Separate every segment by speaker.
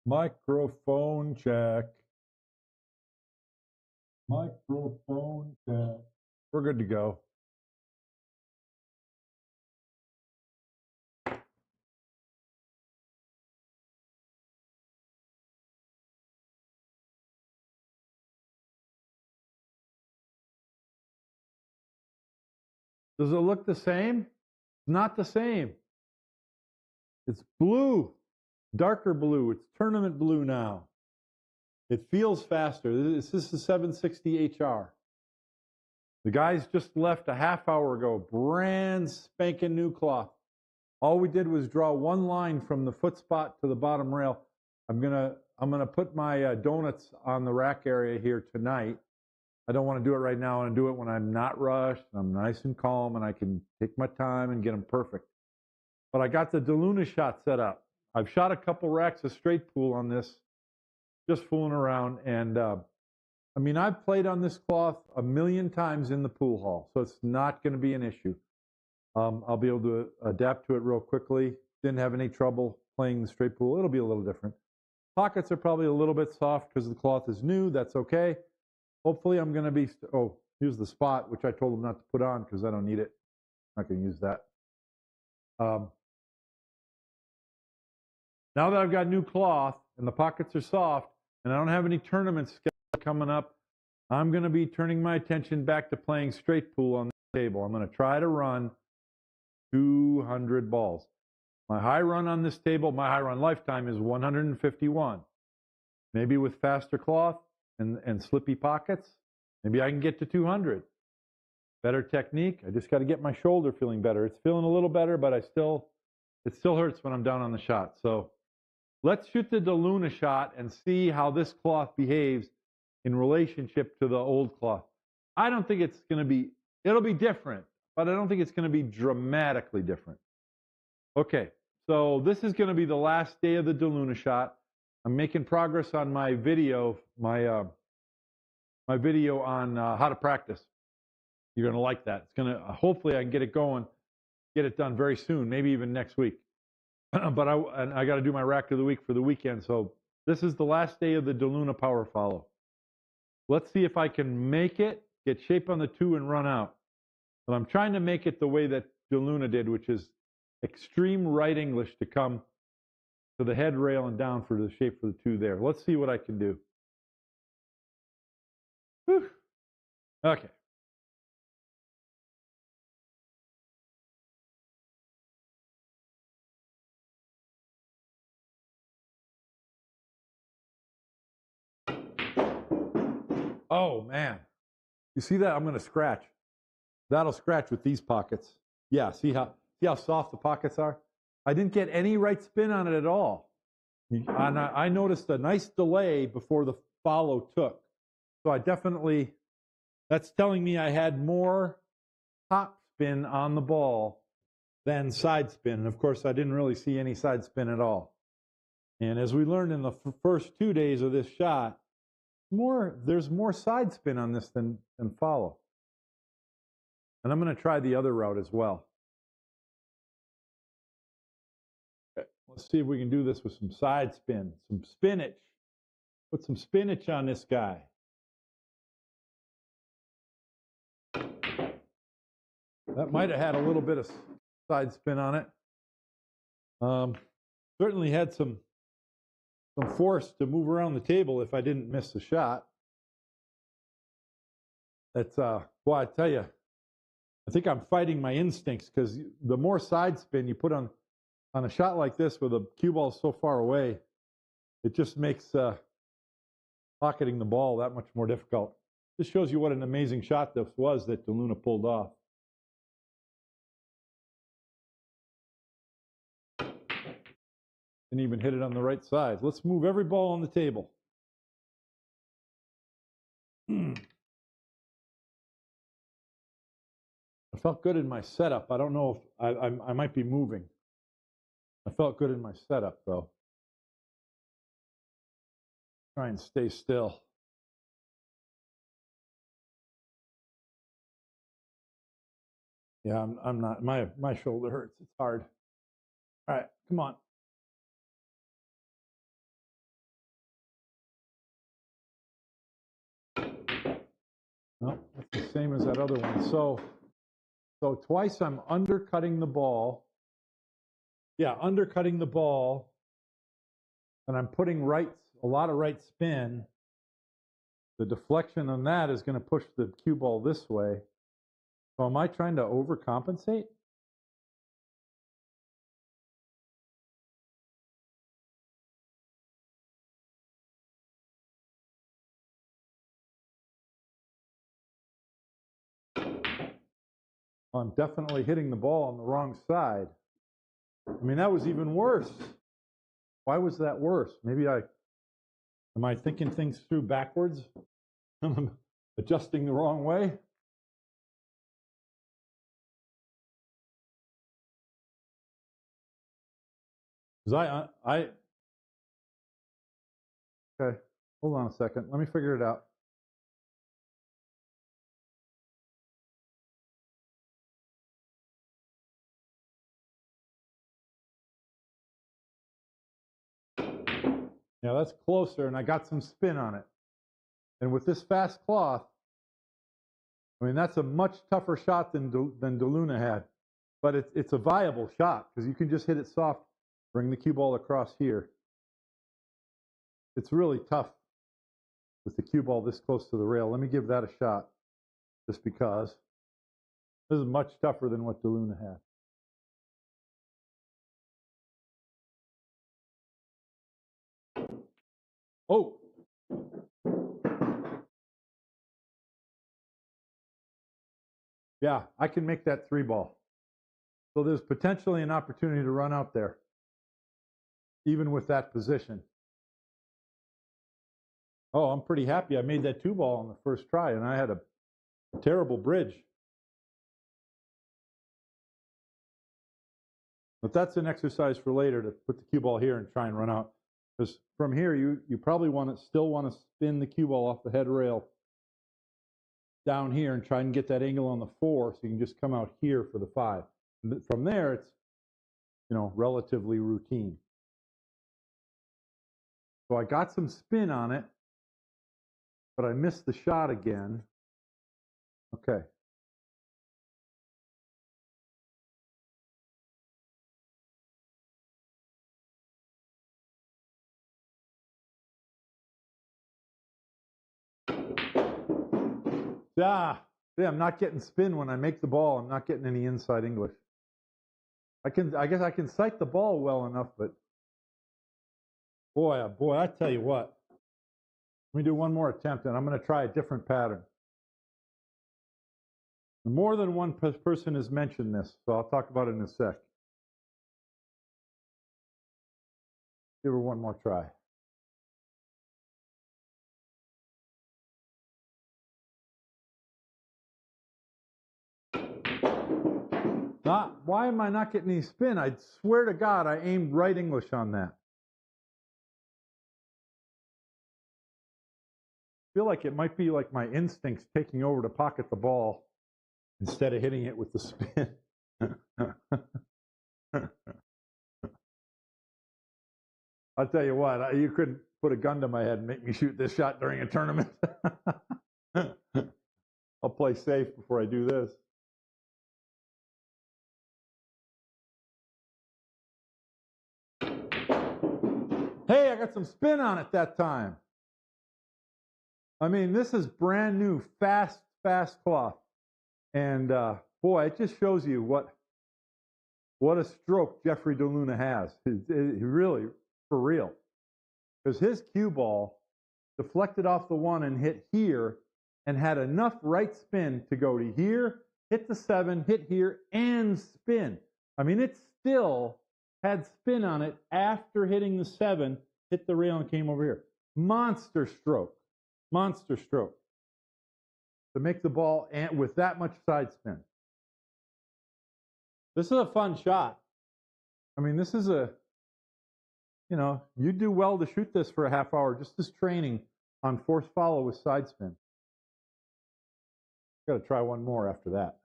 Speaker 1: Microphone check. Microphone check. We're good to go. Does it look the same? Not the same. It's blue, darker blue. It's tournament blue now. It feels faster. This is the 760 HR. The guys just left a half hour ago. Brand spanking new cloth. All we did was draw one line from the foot spot to the bottom rail. I'm gonna put my donuts on the rack area here tonight. I don't want to do it right now. I want to do it when I'm not rushed, I'm nice and calm, and I can take my time and get them perfect. But I got the DeLuna shot set up. I've shot a couple racks of straight pool on this, just fooling around. And I mean, I've played on this cloth a million times in the pool hall, so it's not going to be an issue. I'll be able to adapt to it real quickly. Didn't have any trouble playing the straight pool. It'll be a little different. Pockets are probably a little bit soft because the cloth is new. That's okay. Hopefully I'm going to be, here's the spot, which I told them not to put on because I don't need it. I'm not going to use that. Now that I've got new cloth and the pockets are soft and I don't have any tournaments coming up, I'm going to be turning my attention back to playing straight pool on the table. I'm going to try to run 200 balls. My high run on this table, my high run lifetime is 151. Maybe with faster cloth and slippy pockets, maybe I can get to 200. Better technique. I just got to get my shoulder feeling better. It's feeling a little better, but it still hurts when I'm down on the shot. So let's shoot the DeLuna shot and see how this cloth behaves in relationship to the old cloth. I don't think it's going to be, it'll be different, but I don't think it's going to be dramatically different. Okay, so this is going to be the last day of the DeLuna shot. I'm making progress on my video, my video on how to practice. You're going to like that. It's going to, hopefully I can get it going, get it done very soon, maybe even next week. But I got to do my rack of the week for the weekend. So this is the last day of the DeLuna power follow. Let's see if I can make it, get shape on the two and run out. But I'm trying to make it the way that DeLuna did, which is extreme right English to come to the head rail and down for the shape for the two there. Let's see what I can do. Whew. Okay. Oh, man. You see that? I'm going to scratch. That'll scratch with these pockets. Yeah, see how soft the pockets are? I didn't get any right spin on it at all. And I noticed a nice delay before the follow took. So I definitely, that's telling me I had more top spin on the ball than side spin. And of course, I didn't really see any side spin at all. And as we learned in the first 2 days of this shot, there's more side spin on this than follow. And I'm going to try the other route as well. Okay, let's see if we can do this with some side spin, some spinach. Put some spinach on this guy. That might have had a little bit of side spin on it. Certainly had some force to move around the table if I didn't miss the shot. That's well, I tell you, I think I'm fighting my instincts because the more side spin you put on a shot like this where the cue ball is so far away, it just makes pocketing the ball that much more difficult. This shows you what an amazing shot this was that DeLuna pulled off. Didn't even hit it on the right side. Let's move every ball on the table. I felt good in my setup. I don't know if I might be moving. I felt good in my setup, though. Try and stay still. Yeah, I'm not. My shoulder hurts. It's hard. All right, come on. No, that's the same as that other one. So twice I'm undercutting the ball. Yeah, undercutting the ball, and I'm putting a lot of right spin. The deflection on that is going to push the cue ball this way. So am I trying to overcompensate? I'm definitely hitting the ball on the wrong side. I mean, that was even worse. Why was that worse? Am I thinking things through backwards? Am I adjusting the wrong way? Because okay, hold on a second. Let me figure it out. Yeah, that's closer, and I got some spin on it. And with this fast cloth, I mean, that's a much tougher shot than DeLuna had. But it's a viable shot because you can just hit it soft, bring the cue ball across here. It's really tough with the cue ball this close to the rail. Let me give that a shot just because. This is much tougher than what DeLuna had. Oh! Yeah, I can make that 3-ball. So there's potentially an opportunity to run out there, even with that position. Oh, I'm pretty happy I made that 2-ball on the first try, and I had a terrible bridge. But that's an exercise for later to put the cue ball here and try and run out. Because from here, you probably still want to spin the cue ball off the head rail down here and try and get that angle on the 4 so you can just come out here for the 5. And from there, it's relatively routine. So I got some spin on it, but I missed the shot again. Okay. Yeah, I'm not getting spin when I make the ball. I'm not getting any inside English. I guess I can sight the ball well enough, but boy, oh boy, I tell you what. Let me do one more attempt, and I'm going to try a different pattern. More than one person has mentioned this, so I'll talk about it in a sec. Give her one more try. Why am I not getting any spin? I swear to God, I aimed right English on that. I feel like it might be like my instincts taking over to pocket the ball instead of hitting it with the spin. I'll tell you what, you couldn't put a gun to my head and make me shoot this shot during a tournament. I'll play safe before I do this. Hey, I got some spin on it that time. I mean, this is brand new, fast cloth. And boy, it just shows you what a stroke Jeffrey DeLuna has. He really, for real. Because his cue ball deflected off the 1 and hit here and had enough right spin to go to here, hit the 7, hit here, and spin. I mean, it still had spin on it after hitting the 7, hit the rail, and came over here. Monster stroke. Monster stroke. To make the ball with that much side spin. This is a fun shot. I mean, this is you do well to shoot this for a half hour, just as training on force follow with side spin. Got to try one more after that.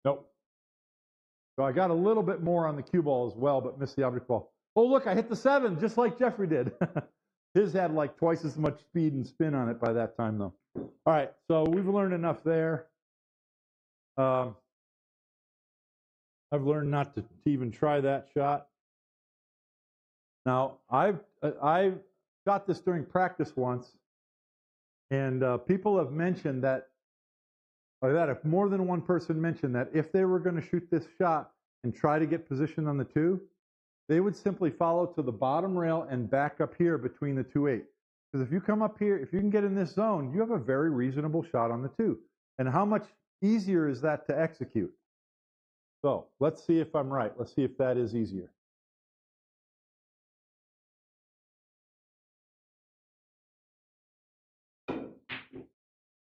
Speaker 1: Nope. So I got a little bit more on the cue ball as well, but missed the object ball. Oh, look, I hit the 7, just like Jeffrey did. His had like twice as much speed and spin on it by that time, though. All right, so we've learned enough there. I've learned not to even try that shot. Now, I've shot this during practice once, and people have mentioned that, if more than one person mentioned that if they were going to shoot this shot and try to get position on the 2, they would simply follow to the bottom rail and back up here between the 2-8. Because if you come up here, if you can get in this zone, you have a very reasonable shot on the 2. And how much easier is that to execute? So let's see if I'm right. Let's see if that is easier.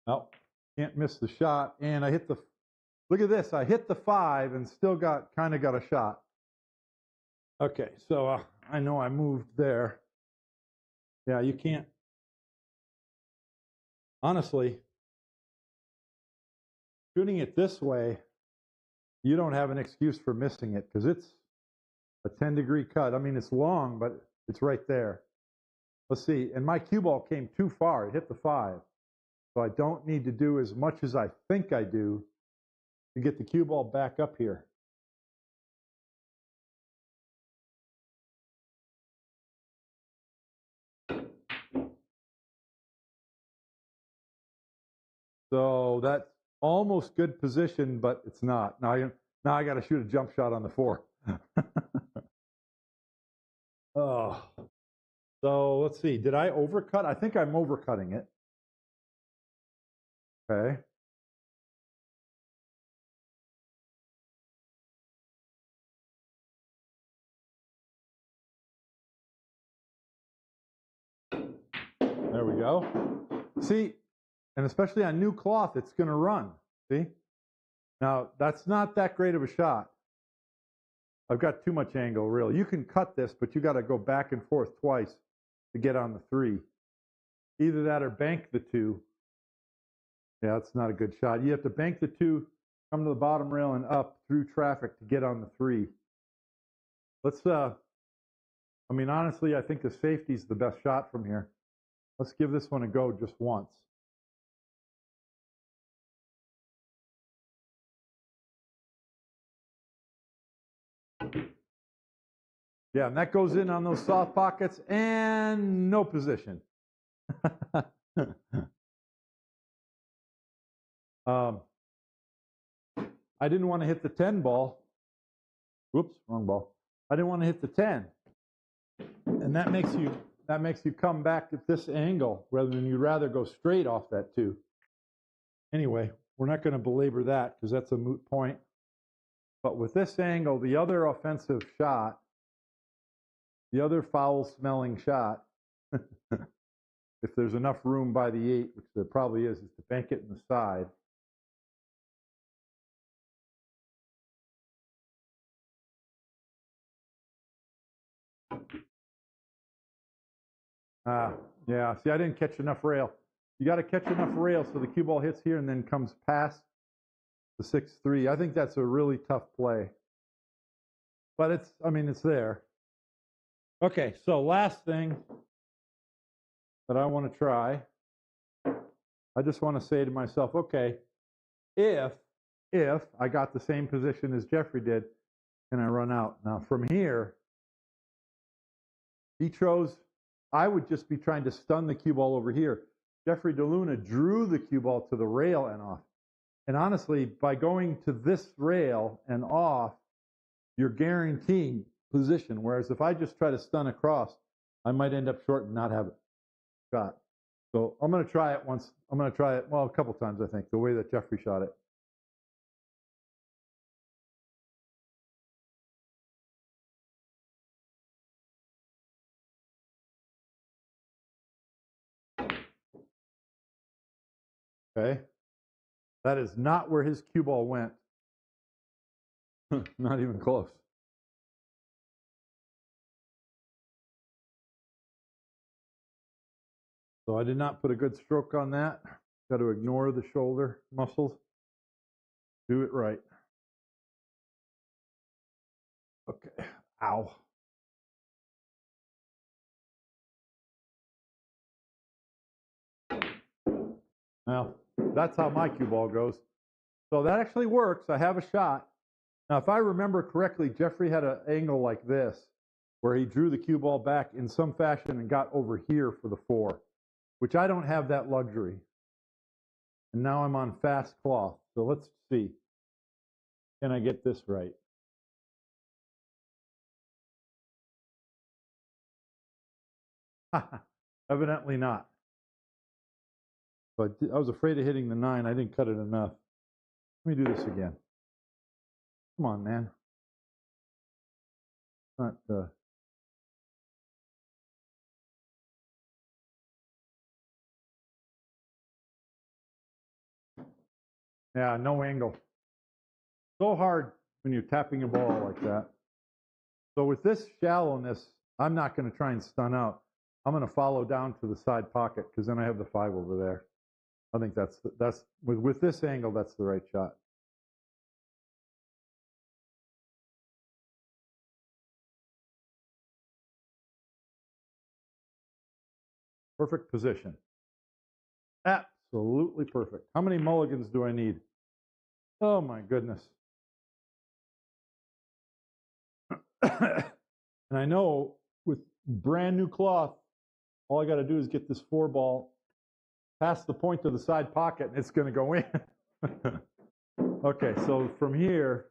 Speaker 1: Oh, can't miss the shot. And I hit the, look at this. I hit the 5 and still kind of got a shot. Okay, so I know I moved there. Yeah, you can't. Honestly, shooting it this way, you don't have an excuse for missing it because it's a 10-degree cut. I mean, it's long, but it's right there. Let's see. And my cue ball came too far. It hit the 5. So I don't need to do as much as I think I do to get the cue ball back up here. So that's almost good position, but it's not. Now I got to shoot a jump shot on the 4. Oh. So let's see. Did I overcut? I think I'm overcutting it. Okay. There we go. See, and especially on new cloth, it's going to run. See? Now, that's not that great of a shot. I've got too much angle, really. You can cut this, but you got to go back and forth twice to get on the 3. Either that or bank the 2. Yeah, that's not a good shot. You have to bank the 2, come to the bottom rail and up through traffic to get on the 3. Let's, I mean, honestly, I think the safety's the best shot from here. Let's give this one a go just once. Yeah, and that goes in on those soft pockets and no position. I didn't want to hit the 10 ball. Whoops, wrong ball. I didn't want to hit the 10. And that makes you come back at this angle rather than you'd rather go straight off that 2. Anyway, we're not going to belabor that because that's a moot point. But with this angle, the other offensive shot, the other foul-smelling shot, if there's enough room by the 8, which there probably is to bank it in the side. Yeah, see, I didn't catch enough rail. You got to catch enough rail so the cue ball hits here and then comes past the 6-3. I think that's a really tough play. But it's, I mean, it's there. Okay, so last thing that I want to try, I just want to say to myself, okay, if I got the same position as Jeffrey did, can I run out? Now from here, he chose, I would just be trying to stun the cue ball over here. Jeffrey DeLuna drew the cue ball to the rail and off. And honestly, by going to this rail and off, you're guaranteeing position. Whereas if I just try to stun across, I might end up short and not have it shot. So I'm going to try it once. I'm going to try it, well, a couple times, I think, the way that Jeffrey shot it. Okay. That is not where his cue ball went. Not even close. So I did not put a good stroke on that. Got to ignore the shoulder muscles. Do it right. Ow. Well, that's how my cue ball goes. So that actually works. I have a shot. Now, if I remember correctly, Jeffrey had an angle like this, where he drew the cue ball back in some fashion and got over here for the 4, which I don't have that luxury. And now I'm on fast cloth. So let's see. Can I get this right? Evidently not. But I was afraid of hitting the 9. I didn't cut it enough. Let me do this again. Come on, man. Not. Yeah, no angle. So hard when you're tapping a ball like that. So with this shallowness, I'm not going to try and stun out. I'm going to follow down to the side pocket because then I have the 5 over there. I think that's with this angle, that's the right shot. Perfect position. Absolutely perfect. How many mulligans do I need? Oh my goodness. And I know with brand new cloth, all I got to do is get this 4 ball past the point of the side pocket and it's going to go in. Okay, so from here,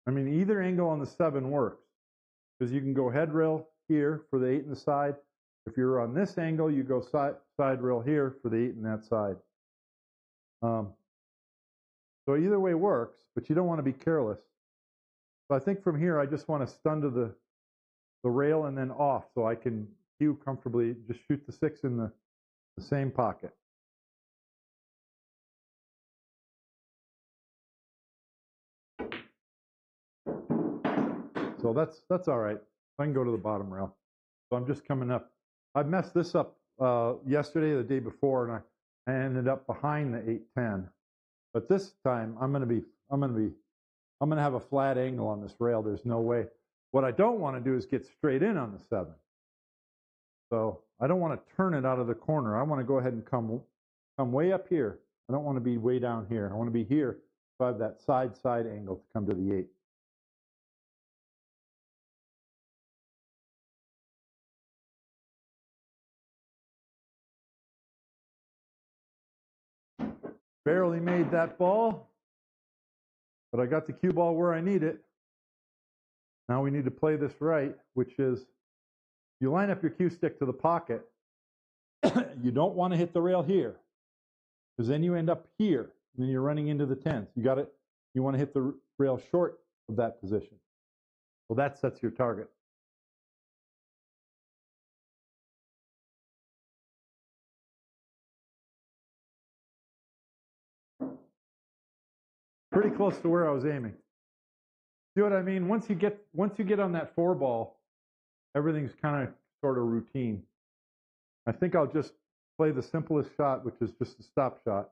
Speaker 1: I mean, either angle on the 7 works because you can go head rail here for the 8 in the side. If you're on this angle, you go side rail here for the 8 in that side. So either way works, but you don't want to be careless. So I think from here, I just want to stun to the rail and then off so I can cue comfortably, just shoot the 6 in the same pocket. So that's all right. I can go to the bottom rail. So I'm just coming up. I messed this up yesterday, the day before, and I ended up behind the 810. But this time I'm gonna have a flat angle on this rail. There's no way. What I don't want to do is get straight in on the 7. So I don't want to turn it out of the corner. I want to go ahead and come way up here. I don't want to be way down here. I want to be here so I have that side angle to come to the 8. Barely made that ball, but I got the cue ball where I need it. Now we need to play this right, which is you line up your cue stick to the pocket. You don't want to hit the rail here because then you end up here and then you're running into the 10s. You want to hit the rail short of that position. Well, that sets your target. Pretty close to where I was aiming. See what I mean? Once you get on that 4 ball, everything's kind of sort of routine. I think I'll just play the simplest shot, which is just a stop shot.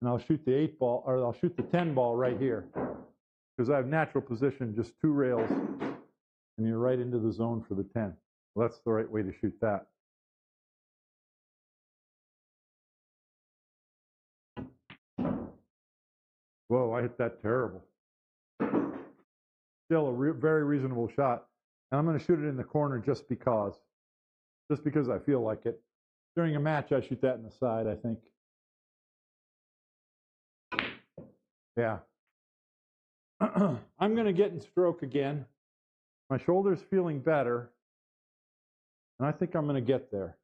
Speaker 1: And I'll shoot the 8 ball, or I'll shoot the 10 ball right here. Because I have natural position, just 2 rails, and you're right into the zone for the 10. Well, that's the right way to shoot that. Whoa, I hit that terrible. Still a very reasonable shot. And I'm going to shoot it in the corner just because I feel like it. During a match, I shoot that in the side, I think. Yeah. I'm going to get in stroke again. My shoulder's feeling better. And I think I'm going to get there.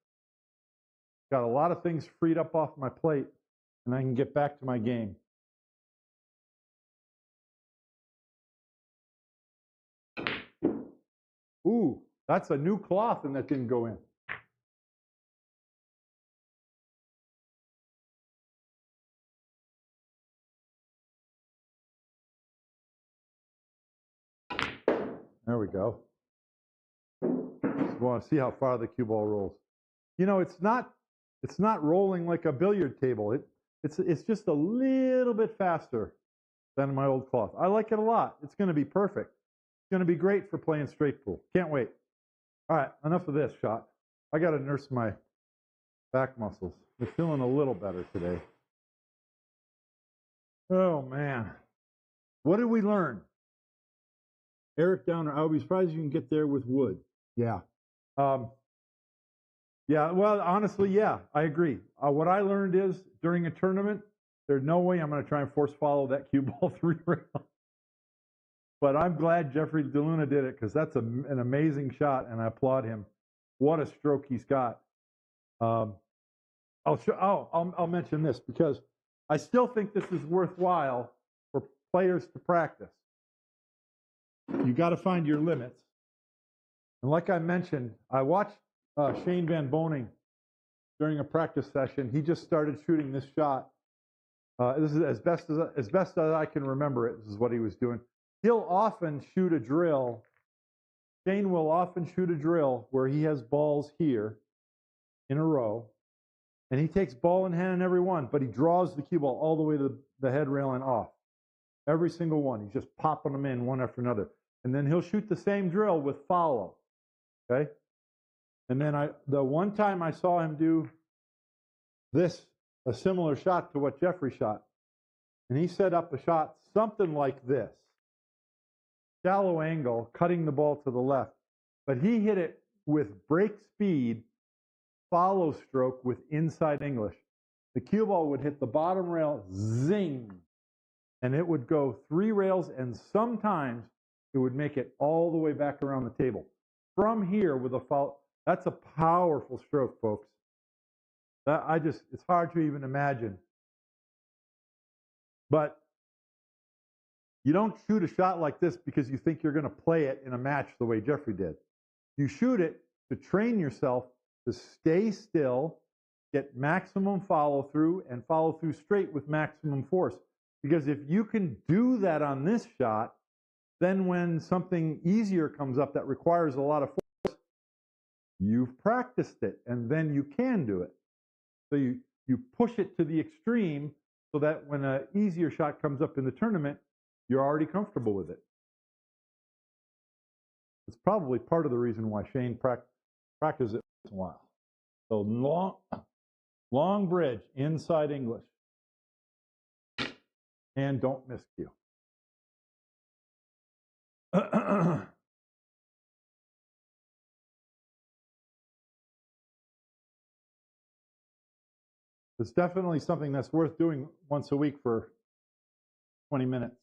Speaker 1: Got a lot of things freed up off my plate, and I can get back to my game. Ooh, that's a new cloth, and that didn't go in. There we go. Just want to see how far the cue ball rolls. You know, it's not rolling like a billiard table. It's just a little bit faster than my old cloth. I like it a lot. It's going to be perfect. It's going to be great for playing straight pool. Can't wait. All right, enough of this shot. I got to nurse my back muscles. They're feeling a little better today. Oh, man. What did we learn? Eric Downer, I would be surprised if you can get there with wood. Yeah. Yeah, well, honestly, yeah, I agree. What I learned is during a tournament, there's no way I'm going to try and force follow that cue ball 3 rail. But I'm glad Jeffrey DeLuna did it because that's an amazing shot, and I applaud him. What a stroke he's got. I'll mention this because I still think this is worthwhile for players to practice. You got to find your limits. And like I mentioned, I watched Shane Van Boning during a practice session. He just started shooting this shot. This is as best as I can remember it. This is what he was doing. He'll often shoot a drill. Shane will often shoot a drill where he has balls here in a row, and he takes ball in hand in every one, but he draws the cue ball all the way to the head rail and off. Every single one. He's just popping them in one after another. And then he'll shoot the same drill with follow. Okay? And then the one time I saw him do this, a similar shot to what Jeffrey shot, and he set up a shot something like this. Shallow angle, cutting the ball to the left. But he hit it with break speed, follow stroke with inside English. The cue ball would hit the bottom rail, zing, and it would go 3 rails, and sometimes it would make it all the way back around the table. From here with a follow, that's a powerful stroke, folks. It's hard to even imagine. But you don't shoot a shot like this because you think you're going to play it in a match the way Jeffrey did. You shoot it to train yourself to stay still, get maximum follow through, and follow through straight with maximum force. Because if you can do that on this shot, then when something easier comes up that requires a lot of force, you've practiced it, and then you can do it. So you push it to the extreme so that when an easier shot comes up in the tournament, you're already comfortable with it. It's probably part of the reason why Shane practices it once in a while. So long bridge, inside English. And don't miscue. It's definitely something that's worth doing once a week for 20 minutes.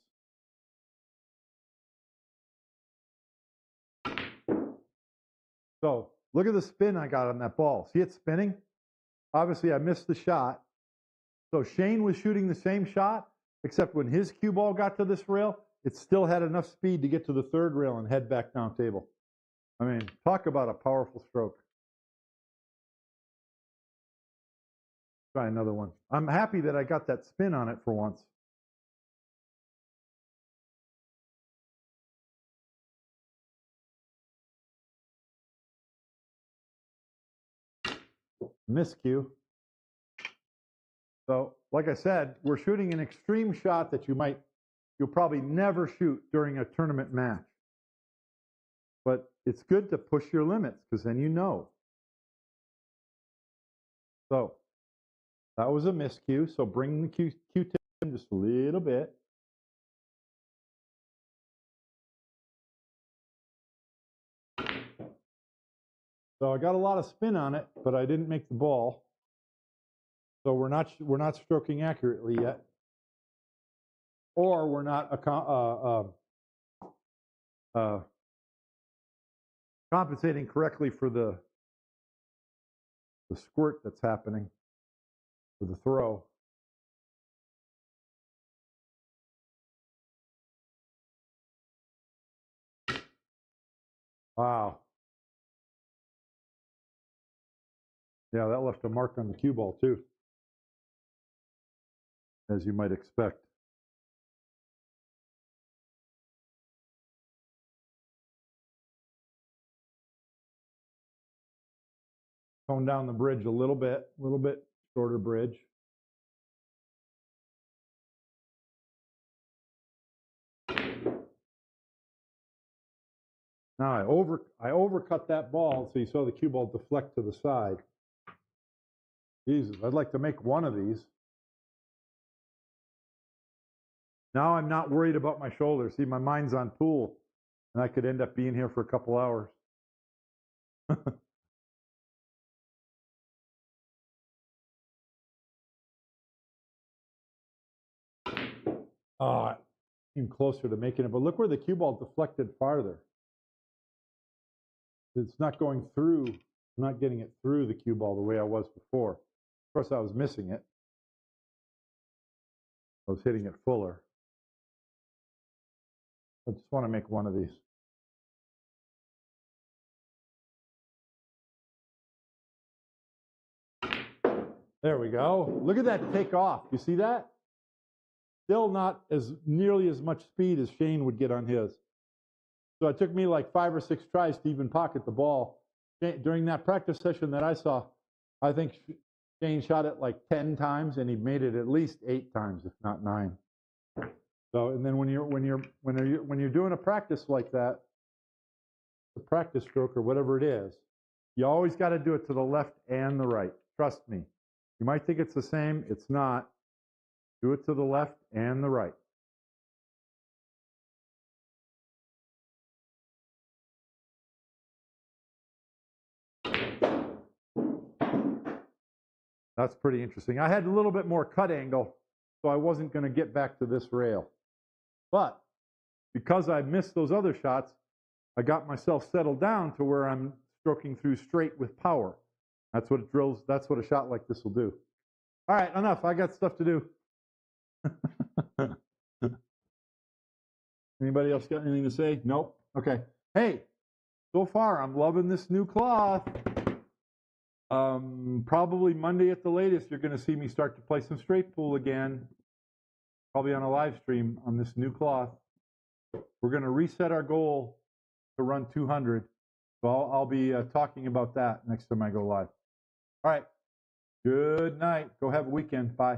Speaker 1: So look at the spin I got on that ball. See it spinning? Obviously, I missed the shot. So Shane was shooting the same shot, except when his cue ball got to this rail, it still had enough speed to get to the third rail and head back down table. I mean, talk about a powerful stroke. Try another one. I'm happy that I got that spin on it for once. Miscue. So, like I said, we're shooting an extreme shot that you'll probably never shoot during a tournament match. But it's good to push your limits because then you know. So, that was a miscue. So bring the Q-tip in just a little bit. So I got a lot of spin on it, but I didn't make the ball. So we're not stroking accurately yet, or we're not compensating correctly for the squirt that's happening with the throw. Wow. Yeah, that left a mark on the cue ball too, as you might expect. Tone down the bridge a little bit shorter bridge. Now I overcut that ball, so you saw the cue ball deflect to the side. Jesus, I'd like to make one of these. Now I'm not worried about my shoulder. See, my mind's on pool, and I could end up being here for a couple hours. Came closer to making it, but look where the cue ball deflected farther. It's not going through. I'm not getting it through the cue ball the way I was before. Of course, I was missing it. I was hitting it fuller. I just want to make one of these. There we go. Look at that take off. You see that? Still not as nearly as much speed as Shane would get on his. So it took me like 5 or 6 tries to even pocket the ball. During that practice session that I saw, I think Shane shot it like 10 times, and he made it at least 8 times, if not 9. So, and then when you're doing a practice like that, a practice stroke or whatever it is, you always got to do it to the left and the right. Trust me. You might think it's the same. It's not. Do it to the left and the right. That's pretty interesting. I had a little bit more cut angle, so I wasn't going to get back to this rail. But because I missed those other shots, I got myself settled down to where I'm stroking through straight with power. That's what it drills. That's what a shot like this will do. All right, enough. I got stuff to do. Anybody else got anything to say? Nope. Okay. Hey, so far I'm loving this new cloth. Probably Monday at the latest, you're going to see me start to play some straight pool again. Probably on a live stream on this new cloth. We're going to reset our goal to run 200. So I'll be talking about that next time I go live. All right. Good night. Go have a weekend. Bye.